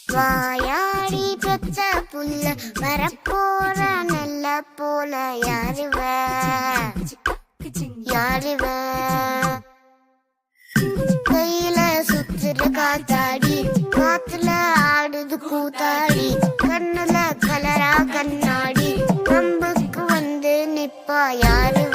வாயாடி பெத்த புல்ல வரப்போற நல்ல போல யாருவ கையில சுத்துற காத்தாடி காத்துல ஆடுது கூத்தாடி கண்ணுல கலரா கண்ணாடி கம்புக்கு வந்து நிப்பா யாருவ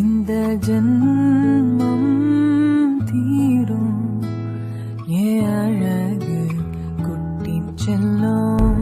இந்த ஜன்மம் தீரும் ஏ அழகு குட்டி செல்லும்.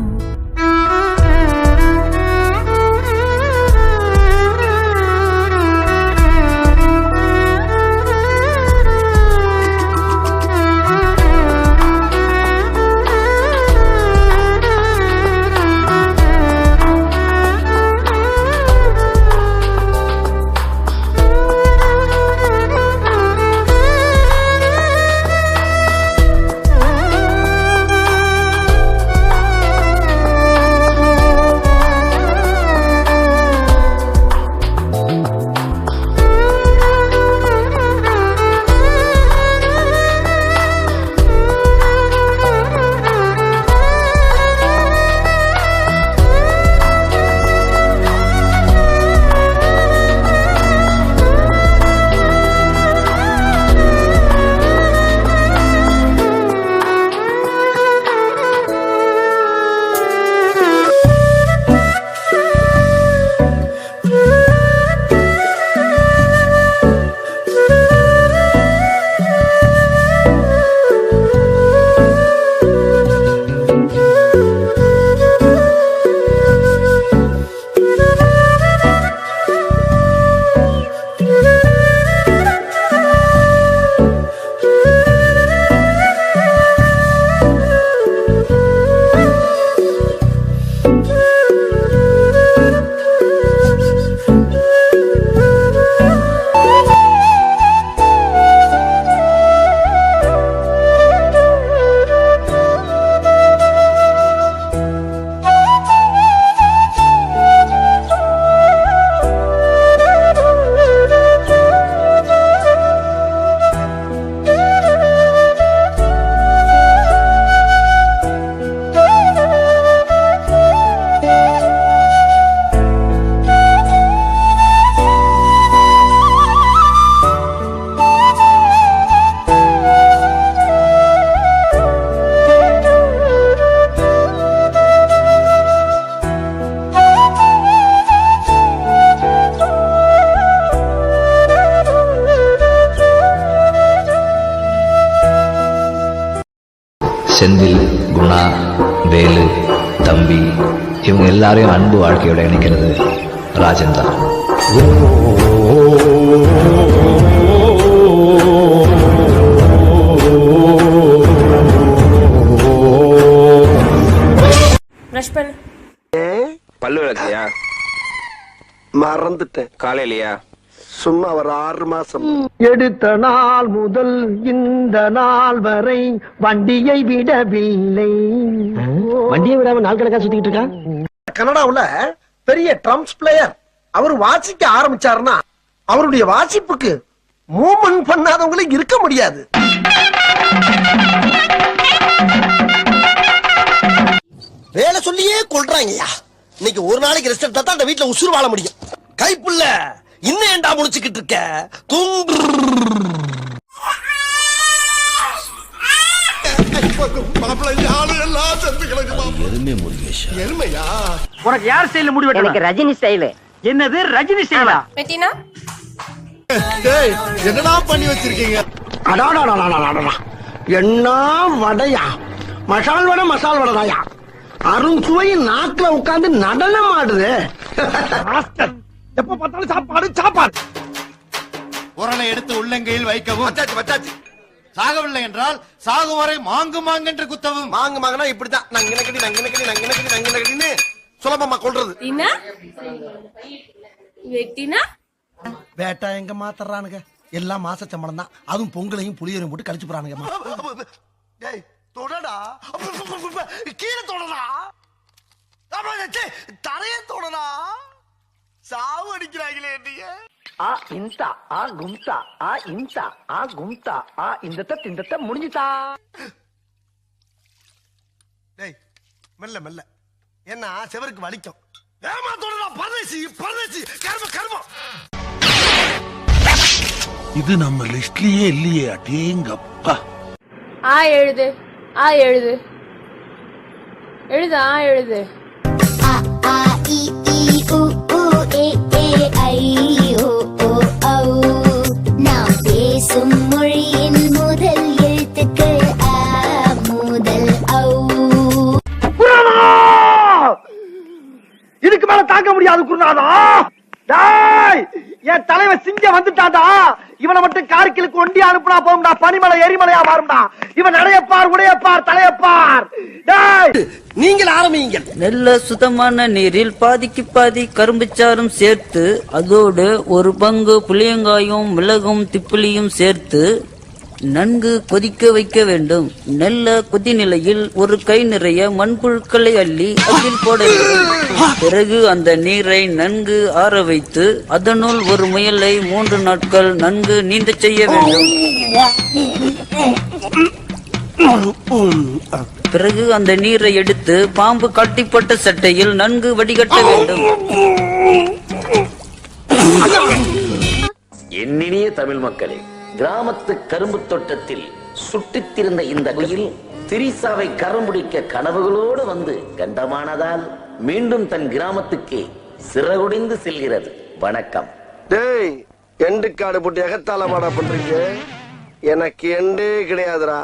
செந்தில், குணா, வேலு, தம்பி, இவங்க எல்லாரையும் அன்பு வாழ்க்கையோட இணைக்கிறது ராஜன் தான். பல்லு விளக்கியா? மறந்துட்டேன். காலையிலயா? சும்மா ஒரு 6 மாசம். எடுத்த நாள் முதல் இந்த நாள் வரை வண்டியை விடவில்லை. வண்டியை விடாம நாள் கணக்கா சுத்திக்கிட்டு இருக்கா. கனடாவுல பெரிய ட்ரம்ஸ் பிளேயர். அவர் வாசிக்க ஆரம்பிச்சாருன்னா அவருடைய வாசிப்புக்கு மூவ்மெண்ட் பண்ணாதவங்களே இருக்க முடியாது. வேலை சொல்லியே கொள்றாங்கய்யா. இன்னைக்கு ஒரு நாளைக்கு ரெஸ்ட் எடுத்தா தான் அந்த வீட்டுல உசுறு வாழ முடியும். கைப்புள்ள இன்னும் ஏண்டா முடிச்சுக்கிட்டு இருக்க? தூங்கு. உனக்கு யார் ஸ்டைல முடி வெட்டணும்? எனக்கு ரஜினி ஸ்டைல். என்னது ரஜினி ஸ்டைலா? பெட்டினா என்னடா பண்ணி வச்சிருக்கீங்க? என்ன வடையா? மசால் வடை மசால் வடைதாயா? அருண் சுவையின் நாக்குல உட்கார்ந்து நடனம் ஆடுது. எப்ப பார்த்தாலும் சாப்பாடு சாப்பாடு. உரலை எடுத்து உள்ளங்கையில் வைக்கவும். வச்சாச்சு. சாகவில்லை என்றால் சாகும் வரை மாங்கு மாங்கென்று குத்தவும். மாங்கு மாங்கனா இப்படிதான் நங்கினக்கடின்னு சுலபமா கொள்றது. வெட்டினா வேட்டா எங்க மாத்தறானுங்க? எல்லாம் மாச சம்பளம் தான். அதுவும் பொங்கலையும் புளியரையும் போட்டு கழிச்சு போறானுங்க. டேய் தொடடா, கீழே தொடடா, தரைய தொடடா. சாவு அடிக்கிறாங்களே நீங்க. ஆ இன்சா ஆ கும்சா ஆ இன்சா ஆ கும்சா ஆ இந்த முடிஞ்சுதா. டேய் மெல்ல மெல்ல, என்ன செவருக்கு வலிக்கும். ஏமா தொடடா, பரதேசி கர்மம். இது நம்ம லிஸ்ட்லயே இல்லையே. அடேங்கப்பா. ஆ எழுது எழுது ஆ எழுது. நாம் பேசும் மொழியின் முதல் எழுத்துக்கள் ஆ முதல் ஔ. இதுக்கு மேல தாங்க முடியாது குருநாதா. டேய் என் தலைவன் சிங்கம் வந்துட்டாடா. இவனை மட்டும் கார்கிலுக்கு ஒண்டி அனுப்புனா போகும்டா. பனிமலை எரிமலையா மாறும்டா. இவன் நடையப்பார் உடையப்பார் தலையப்பார். டேய் நீங்கள் ஆரம்பிங்க. நல்ல சுத்தமான நீரில் பாதிக்கு பாதி கரும்புச்சாரும் சேர்த்து அதோடு ஒரு பங்கு புளியங்காயும் மிளகும் திப்பிலியும் சேர்த்து நன்கு கொதிக்க வைக்க வேண்டும். நல்ல கொதி நிலையில் ஒரு கை நிறைய மண்புழுக்களை அள்ளி அதில் போட வேண்டும். பிறகு அந்த நீரை நன்கு ஆற வைத்து அதனுள் ஒரு முயலை 3 நாட்கள் நன்கு நீந்த செய்ய வேண்டும். பிறகு அந்த நீரை எடுத்து பாம்பு கட்டிப்பட்ட சட்டையில் நன்கு வடிகட்ட வேண்டும். என்னினிய தமிழ் மக்களே, கிராமத்து கரும்பு தோட்டத்தில் சுட்டித்திருந்த இந்த குயில் திரிசாவை கரம்புடிக்க கனவுகளோடு வந்து கண்டமானதால் மீண்டும் தன் கிராமத்துக்கு சிறகுடிந்து செல்கிறது. வணக்கம். டேய் எண்டு காடு போட்டு எகத்தால மாடா பண்றீங்க. எனக்கு எண்டே கிடையாதுடா.